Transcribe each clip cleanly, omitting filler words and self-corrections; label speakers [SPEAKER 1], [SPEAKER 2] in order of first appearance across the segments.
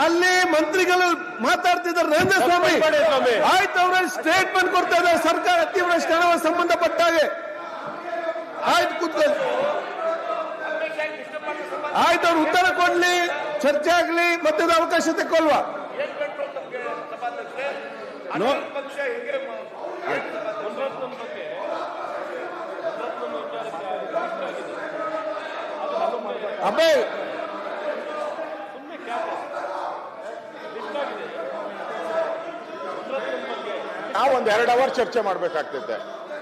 [SPEAKER 1] ಅಲ್ಲಿ ಮಂತ್ರಿಗಳು ಮಾತಾಡ್ತಿದ್ದಾರೆ ನರೇಂದ್ರ ಸ್ವಾಮಿ ಆಯ್ತು, ಅವ್ರ ಸ್ಟೇಟ್ಮೆಂಟ್ ಕೊಡ್ತಾ ಇದ್ದಾರೆ ಸರ್ಕಾರ ಅತಿವೃಷ್ಟಿ ಹಣಕ್ಕೆ ಸಂಬಂಧಪಟ್ಟಾಗೆ. ಆಯ್ತು, ಕೂತ್ಕೊಳ್ಳಿ. ಆಯ್ತು, ಅವ್ರು ಉತ್ತರ ಕೊಡ್ಲಿ, ಚರ್ಚೆ ಆಗ್ಲಿ, ಮತ್ತೆ ಅವಕಾಶ ತಗೊಳ್ವಾ? ಅಬ್ಬೇ
[SPEAKER 2] ನಾವು ಒಂದ್ 2 ಅವರ್ ಚರ್ಚೆ ಮಾಡ್ಬೇಕಾಗ್ತೈತೆ.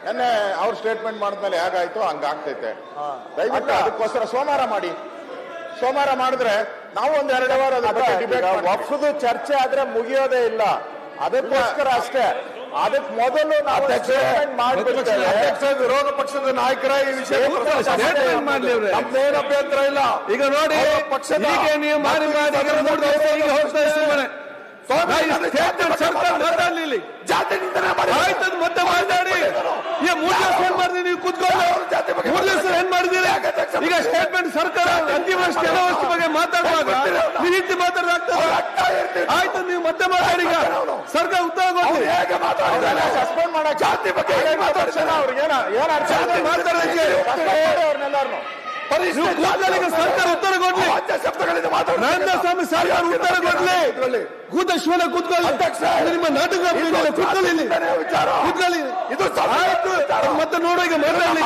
[SPEAKER 2] ನೆನ್ನೆ ಅವ್ರ ಸ್ಟೇಟ್ಮೆಂಟ್ ಮಾಡಿದ್ಮೇಲೆ ಹೇಗಾಯ್ತು ಹಂಗಾಗ್ತೈತೆ. ದಯವಿಟ್ಟು ಅದಕ್ಕೋಸ್ಕರ ಸೋಮವಾರ ಮಾಡಿದ್ರೆ ನಾವು ಒಂದ್ 2 ಅವರ್
[SPEAKER 3] ವಕ್ಫ್ದು ಚರ್ಚೆ ಆದ್ರೆ ಮುಗಿಯೋದೇ ಇಲ್ಲ. ಅದಕ್ಕೋಸ್ಕರ ಅಷ್ಟೇ. ಅದಕ್ಕೆ ಮೊದಲು ನಾವು
[SPEAKER 2] ವಿರೋಧ ಪಕ್ಷದ ನಾಯಕರ ಈ ವಿಷಯ ನಮ್ದೇನು ಅಭ್ಯಂತರ ಇಲ್ಲ.
[SPEAKER 1] ಈಗ ನೋಡಿ, ಪಕ್ಷದ ನೀವು ಮಾಡಿ ಸರ್ಕಾರ ಮಾತಾಡ್ಲಿಲ್ಲ, ಆಯ್ತು ಮತ್ತೆ ಮಾತಾಡಿ. ಈಗ 3 ದಿವಸ ಏನ್ ಮಾಡಿದ್ರಿ ನೀವು? ಕೂತ್ಕೊಂಡು 3 ದಿವಸ ಏನ್ ಮಾಡಿದ್ದೀರಿ? ಈಗ ಸ್ಟೇಟ್ಮೆಂಟ್ ಸರ್ಕಾರ ಅತಿವೃಷ್ಟಿ ಅನಾವೃಷ್ಟಿ ಬಗ್ಗೆ ಮಾತಾಡುವಾಗ ಈ ರೀತಿ ಮಾತಾಡಲಾಗ್ತದೆ. ಆಯ್ತು, ನೀವು ಮತ್ತೆ ಮಾತಾಡಿ. ಈಗ ಸರ್ಕಾರ ಉತ್ತರ ಕೊಡಿ.
[SPEAKER 2] ಸಸ್ಪೆಂಡ್ ಮಾಡಕ್ ಜಾತಿ ಬಗ್ಗೆ
[SPEAKER 1] ಸರ್ಕಾರ ಉತ್ತರ ಕೊಡ್ಲಿ. ನರೇಂದ್ರ ಸ್ವಾಮಿ ಸರ್ಕಾರ ಉತ್ತರ ಕೊಡ್ಲಿ. ಕೂತಶ್ವರ ಕೂತ್ಕೊಳ್ಳಿ. ನಿಮ್ಮ ನಾಟಕ ಕೂತ್ಕೊಳ್ಳಿ.
[SPEAKER 2] ಇದು
[SPEAKER 1] ಆಯ್ತು, ಮತ್ತೆ ನೋಡೋ ಈಗ ಮಾತಾಡಲಿ.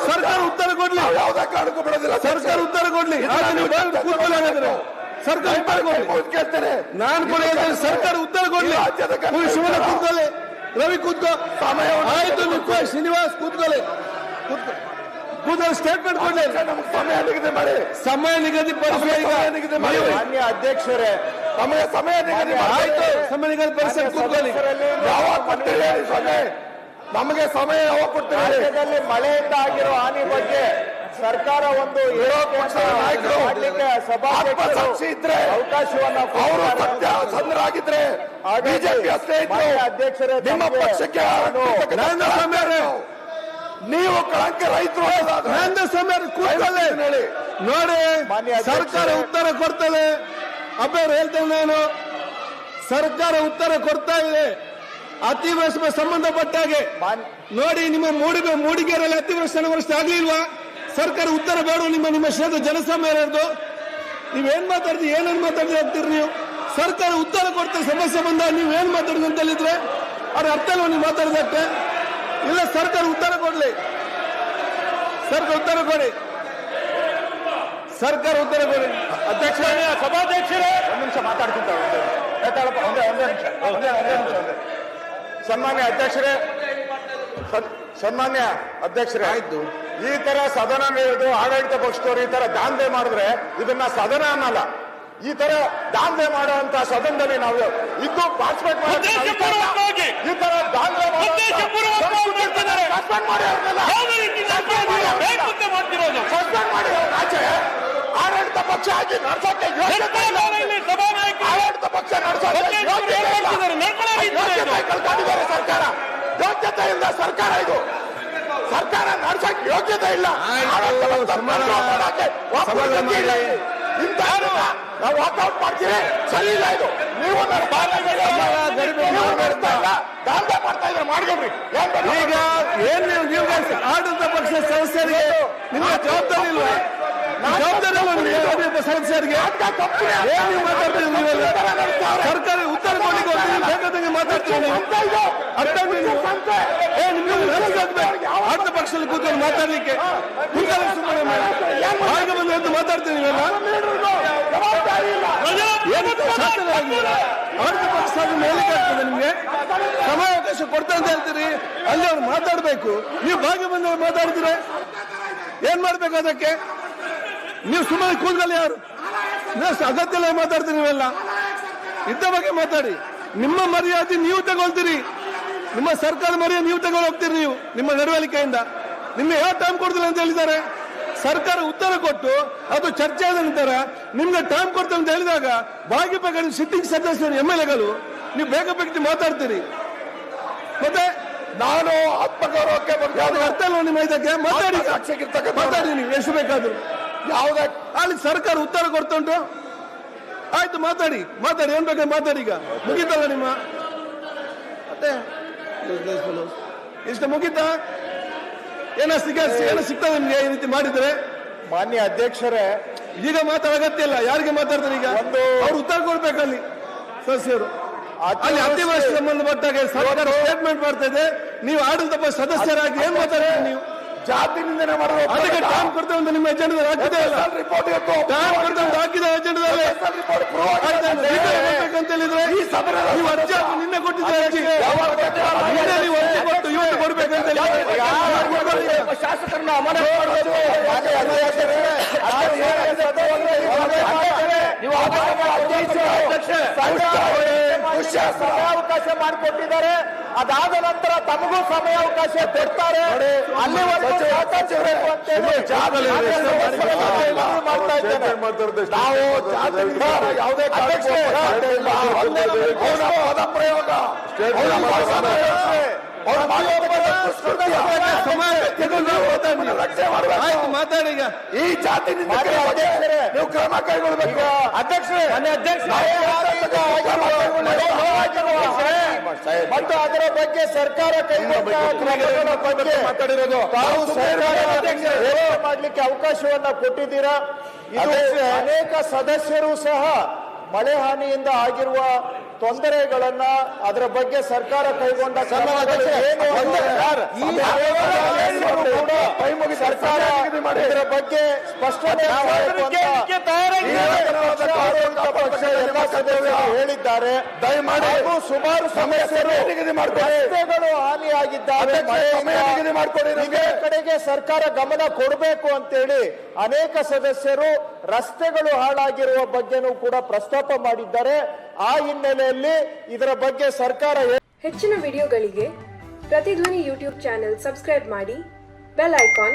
[SPEAKER 1] ಸರ್ಕಾರ ಉತ್ತರ ಕೊಡ್ಲಿ. ಸರ್ಕಾರ ಉತ್ತರ ಕೊಡ್ಲಿ. ಕೂತ್ಕೊಳ್ಳಿ. ಸರ್ಕಾರ ಉತ್ತರ ಕೊಡ್ಲಿ. ನಾನು ಕೂಡ ಹೇಳ್ತೇನೆ, ಸರ್ಕಾರ ಉತ್ತರ ಕೊಡ್ಲಿ. ಶಿವನ ಕೂತ್ಕೊಳ್ಳಿ. ರವಿ ಕೂತ್ಕೋ. ಆಯ್ತು, ಶ್ರೀನಿವಾಸ್ ಕೂತ್ಕೊಳ್ಳಿ. ಸ್ಟೇಟ್ಮೆಂಟ್ ಕೊಡ್ಲಿ. ಸಮಯ ನಿಗದಿಪಡಿಸಿ.
[SPEAKER 3] ಮಾನ್ಯ ಅಧ್ಯಕ್ಷರೇ,
[SPEAKER 2] ಸಮಯ ನಿಗದಿ
[SPEAKER 1] ಆಯ್ತು, ಸಮಯ ನಿಗದಿಪಡಿಸಿ ಕೂತ್ಕೊಳ್ಳಿ.
[SPEAKER 2] ಯಾವಾಗ ಕೊಡ್ತೀರಿ ನಮಗೆ ಸಮಯ? ಯಾವಾಗ ಕೊಡ್ತೀರಿ?
[SPEAKER 3] ರಾಜ್ಯದಲ್ಲಿ ಮಳೆಯಿಂದ ಆಗಿರೋ ಹಾನಿ ಬಗ್ಗೆ ಸರ್ಕಾರ ಒಂದು
[SPEAKER 2] ನಾಯಕರು ಸಭಾಧ್ಯಕ್ಷ ಇದ್ರೆ
[SPEAKER 3] ಅವಕಾಶವನ್ನ
[SPEAKER 2] ಅವರು ಸತ್ಯಸಂಧರಾಗಿದ್ರೆ ಬಿಜೆಪಿ
[SPEAKER 3] ಅಧ್ಯಕ್ಷರೇ,
[SPEAKER 2] ನಿಮ್ಮ ಪಕ್ಷಕ್ಕೆ ನೀವು ಕಳಂಕ ರೈತರು
[SPEAKER 1] ನರೇಂದ್ರ ಸ್ವಾಮಿ ಕೂತ್ಕೊಳ್ಳಿ. ನೋಡಿ, ಸರ್ಕಾರ ಉತ್ತರ ಕೊಡ್ತದೆ. ಅಬ್ಬರು ಹೇಳ್ತೇನೆ ನಾನು, ಸರ್ಕಾರ ಉತ್ತರ ಕೊಡ್ತಾ ಇದೆ ಅತಿವೃಷ್ಟಿ ಸಂಬಂಧಪಟ್ಟಾಗೆ. ನೋಡಿ, ನಿಮ್ಮ ಮೂಡಿಗೆರೆಯಲ್ಲಿ ಅತಿವೃಷ್ಟಿ ಅನಾವೃಷ್ಟಿ ಆಗ್ಲಿಲ್ವಾ? ಸರ್ಕಾರ ಉತ್ತರ ಬೇಡ. ನಿಮ್ಮ ಕ್ಷೇತ್ರ ಜನಸಾಮಾನ್ಯರದು ನೀವೇನ್ ಮಾತಾಡ್ತೀರಿ? ಏನೇನು ಮಾತಾಡ್ತೀರಿ ನೀವು? ಸರ್ಕಾರ ಉತ್ತರ ಕೊಡ್ತಾರೆ. ಸಮಸ್ಯೆ ಬಂದಾಗ ನೀವು ಏನ್ ಮಾತಾಡಿದ್ರಿ ಅಂತ ಹೇಳಿದ್ರೆ ಅವ್ರ ಅರ್ಥ ಇಲ್ವ ನೀವು ಮಾತಾಡಿದಕ್ಕೆ? ಇಲ್ಲ, ಸರ್ಕಾರ ಉತ್ತರ ಕೊಡ್ಲಿ. ಸರ್ಕಾರ ಉತ್ತರ ಕೊಡಿ. ಸರ್ಕಾರ ಉತ್ತರ ಕೊಡಿ.
[SPEAKER 2] ಅಧ್ಯಕ್ಷ, ಸಭಾಧ್ಯಕ್ಷರೇ, ಒಂದು ನಿಮಿಷ ಮಾತಾಡ್ತಿದ್ದಾರೆ. ಸನ್ಮಾನ್ಯ ಅಧ್ಯಕ್ಷರೇ, ಆಯ್ತು, ಈ ತರ ಸದನ ನೀಡುದು ಆಡಳಿತ ಪಕ್ಷದವರು ಈ ತರ ದಾಂಧೆ ಮಾಡಿದ್ರೆ ಇದನ್ನ ಸದನ ಅನ್ನಲ್ಲ. ಈ ತರ ದಾಂಧೆ ಮಾಡುವಂತ ಸದನದಲ್ಲಿ ನಾವು ಇದ್ದು ಪಾರ್ಟಿಸಿಪೇಟ್ ಮಾಡಿ ಈ ತರ ದಾಂಧೆ ಸಸ್ಪೆಂಡ್ ಮಾಡಿ ಆಚೆ ಆಡಳಿತ ಪಕ್ಷ ಆಗಿ ನಡ್ಸೋಕೆ ಆಡಳಿತ ಪಕ್ಷ ನಡ್ಸೋಕೆ ಕಳ್ಕೊಂಡಿದ್ದಾರೆ ಸರ್ಕಾರ. ಯೋಗ್ಯತೆ ಇಲ್ಲ ಸರ್ಕಾರ. ಇದು ಸರ್ಕಾರ ನಡ್ಸಕ್ಕೆ ಯೋಗ್ಯತೆ ಇಲ್ಲ. ನಾವು ವಾಕೌಟ್ ಮಾಡ್ತೀವಿ, ಸರಿ ಇಲ್ಲ. ಇದು ನೀವು ದಾಂಧೆ ಮಾಡ್ತಾ ಇದ್ರೆ ಮಾಡ್ಕೊಡ್ರಿ.
[SPEAKER 1] ಈಗ ಏನ್ ನೀವು ಆಡಳಿತ ಪಕ್ಷ ಸದಸ್ಯರಿಗೆ ನಿಮ್ಮ ಜವಾಬ್ದಾರಿ ಇಲ್ವಾ? ಜವಾಬ್ದಾರಿ ಸದಸ್ಯರಿಗೆ ಏನ್ ನೀವು ಮಾತಾಡ್ತೀವಿ? ನೀವೆಲ್ಲ ಸರ್ಕಾರ ಉತ್ತರ ಕೊಡ್ಲಿಕ್ಕೆ ಬೇಕಾದಂಗೆ ಮಾತಾಡ್ತೀವಿ. ಆಡಳಿತ ಪಕ್ಷದಲ್ಲಿ ಕೂತ್ಕೊಂಡು ಮಾತಾಡ್ಲಿಕ್ಕೆ ಆಗ ಬಂದು ಎಂದು ಮಾತಾಡ್ತೀವಿ. ನೀವೆಲ್ಲ ಆಡಳಿತ ಪಕ್ಷ ಮೇಲಿಗೆ ಆಗ್ತದೆ. ನಿಮ್ಗೆ ಸಮಯಾವಕಾಶ ಕೊಡ್ತಾ ಅಂತ ಹೇಳ್ತೀರಿ, ಅಲ್ಲಿ ಅವ್ರು ಮಾತಾಡ್ಬೇಕು. ನೀವು ಭಾಗ ಬಂದವ್ರು ಮಾತಾಡ್ತೀರ, ಏನ್ ಮಾಡ್ಬೇಕು ಅದಕ್ಕೆ? ನೀವು ಸುಮ್ಮನೆ ಕೂತ್ಕೊಳ್ಳಿ. ಯಾರು ಅಗತ್ಯ ಇಲ್ಲ ಮಾತಾಡ್ತೀರಿ. ನೀವೆಲ್ಲ ಇದ್ದ ಬಗ್ಗೆ ಮಾತಾಡಿ. ನಿಮ್ಮ ಮರ್ಯಾದೆ ನೀವು ತಗೊಳ್ತೀರಿ, ನಿಮ್ಮ ಸರ್ಕಾರದ ಮರ್ಯಾದೆ ನೀವು ತಗೊಂಡು ಹೋಗ್ತೀರಿ. ನೀವು ನಿಮ್ಮ ನಡವಳಿಕೆಯಿಂದ ನಿಮ್ಗೆ ಯಾವ ಟೈಮ್ ಕೊಡ್ತಿಲ್ಲ ಅಂತ ಹೇಳಿದ್ದಾರೆ. ಸರ್ಕಾರ ಉತ್ತರ ಕೊಟ್ಟು ಅದು ಚರ್ಚೆ ಆದ ನಂತರ ನಿಮ್ಗೆ ಟೈಮ್ ಕೊಡ್ತೇವೆ ಅಂತ ಹೇಳಿದಾಗ ಭಾಗಿಬೇಕಾದ ಸಿಟ್ಟಿಂಗ್ ಸದಸ್ಯರು MLAಗಳು ನೀವು ಬೇಗ ಮಾತಾಡ್ತೀರಿ. ಮತ್ತೆ
[SPEAKER 2] ನಾನು ಆತ್ಮಗೌರವಕ್ಕೆ
[SPEAKER 1] ಅರ್ಥ ಅಲ್ವ ನಿಮ್ಮ ಇದಕ್ಕೆ? ಮಾತಾಡಿ ನೀವು ಎಷ್ಟು ಬೇಕಾದ್ರು.
[SPEAKER 2] ಯಾವುದೇ
[SPEAKER 1] ಅಲ್ಲಿ ಸರ್ಕಾರ ಉತ್ತರ ಕೊಡ್ತುಂಟು. ಆಯ್ತು ಮಾತಾಡಿ ಏನ್ ಬೇಕಾದ್ರೆ ಮಾತಾಡಿ. ಈಗ ಮುಗೀತಲ್ಲ ನಿಮ್ಮ ಮತ್ತೆ ಇಷ್ಟ ಮುಗೀತಾ? ಏನೋ ಸಿಗ್ತದೆ ನಿಮ್ಗೆ ಈ ರೀತಿ ಮಾಡಿದ್ರೆ?
[SPEAKER 3] ಮಾನ್ಯ ಅಧ್ಯಕ್ಷರೇ,
[SPEAKER 1] ಈಗ ಮಾತಾಡ ಅಗತ್ಯ ಇಲ್ಲ. ಯಾರಿಗೆ ಮಾತಾಡ್ತಾರೆ ಈಗ? ಅವ್ರು ಉತ್ತರ ಕೊಡ್ಬೇಕಲ್ಲಿ ಸದಸ್ಯರು. ಅಲ್ಲಿ ಅತಿವೃಷ್ಟಿ ಸಂಬಂಧಪಟ್ಟಾಗ ಸರ್ಕಾರ ಸ್ಟೇಟ್ಮೆಂಟ್ ಮಾಡ್ತಾ ಇದೆ, ನೀವು ಆಡಳಿತ ಪಕ್ಷ ಸದಸ್ಯರಾಗಿ ಏನ್ ಮಾತಾಡ್ತೀರಿ? ನೀವು
[SPEAKER 2] ಜಾತಿ ನಿಂದನೆ ಮಾಡೋದು
[SPEAKER 1] ಅದಕ್ಕೆ ಟೈಮ್ ಕೊಡ್ತೇವೆ ಅಂತ ನಿಮ್ಮ ಎಜೆಂಡದಲ್ಲಿ ಹಾಕಿದೆ ಅಲ್ಲ?
[SPEAKER 2] ರಿಪೋರ್ಟ್
[SPEAKER 1] ಟೈಮ್ ಕೊಡ್ತೇವೆ ಅಂತ ಹಾಕಿದೆ ಎಜೆಂಡದಲ್ಲಿ. ಅಂತ ಹೇಳಿದ್ರೆ ನೀವು ಅರ್ಜಿ ನಿನ್ನೆ ಕೊಟ್ಟಿದ್ರೆ ಅರ್ಜಿ ನಿನ್ನೆ ನೀವು ಅರ್ಜಿ ಕೊಟ್ಟು ಇವತ್ತು ಕೊಡ್ಬೇಕಂತ
[SPEAKER 2] ಶಾಸಕರನ್ನ ಅಮಾನತು ಮಾಡೋದು ಸಮಯಾವಕಾಶ ಮಾಡಿಕೊಟ್ಟಿದ್ದಾರೆ. ಅದಾದ ನಂತರ ತಮಗೂ ಸಮಯಾವಕಾಶ ಕೊಡ್ತಾರೆ. ಅಲ್ಲಿವರೆಗೂ ಮಾಡ್ತಾ ಇದ್ದೇನೆ. ನಾವು ಯಾವುದೇ ಪದಪ್ರಯೋಗ
[SPEAKER 1] ಆಯ್ತು ಮಾತಾಡಿ. ಈಗ
[SPEAKER 2] ಈ ಜಾತಿ ನೀವು ಕ್ರಮ ಕೈಗೊಳ್ಳಬೇಕು ಅಧ್ಯಕ್ಷರೇ.
[SPEAKER 3] ಮತ್ತು ಅದರ ಬಗ್ಗೆ ಸರ್ಕಾರ ಕೈಗೊಂಡ ಕ್ರಮಗಳ ಬಗ್ಗೆ ಮಾತಾಡಿರೋದು ತಾವು ಮಾಡ್ಲಿಕ್ಕೆ ಅವಕಾಶವನ್ನ ಕೊಟ್ಟಿದ್ದೀರಾ. ಇದು ಅನೇಕ ಸದಸ್ಯರು ಸಹ ಮಳೆ ಹಾನಿಯಿಂದ ಆಗಿರುವ ತೊಂದರೆಗಳನ್ನ ಅದರ ಬಗ್ಗೆ ಸರ್ಕಾರ ಕೈಗೊಂಡ ಕ್ರಮಗಳು ಏನು ಸರ್ಕಾರ ಇದರ ಬಗ್ಗೆ ಸ್ಪಷ್ಟನೆ ಎಲ್ಲ ಸದಸ್ಯರು ಹೇಳಿದ್ದಾರೆ. ದಯಮಾಡಿ ಸುಮಾರು ಸಮಸ್ಯೆಗಳು ರಸ್ತೆಗಳು ಹಾನಿಯಾಗಿದ್ದಾವೆ. ಇದೇ ಕಡೆಗೆ ಸರ್ಕಾರ ಗಮನ ಕೊಡಬೇಕು ಅಂತೇಳಿ ಅನೇಕ ಸದಸ್ಯರು ರಸ್ತೆಗಳು ಹಾಳಾಗಿರುವ ಬಗ್ಗೆನೂ ಕೂಡ ಪ್ರಸ್ತಾಪ ಮಾಡಿದ್ದಾರೆ. ಆ ಹಿನ್ನೆಲೆಯಲ್ಲಿ ಇದರ ಬಗ್ಗೆ ಸರ್ಕಾರ
[SPEAKER 4] ಹೆಚ್ಚಿನ ವಿಡಿಯೋಗಳಿಗೆ ಪ್ರತಿಧ್ವನಿ ಯೂಟ್ಯೂಬ್ ಚಾನೆಲ್ ಸಬ್ಸ್ಕ್ರೈಬ್ ಮಾಡಿ, ಬೆಲ್ ಐಕಾನ್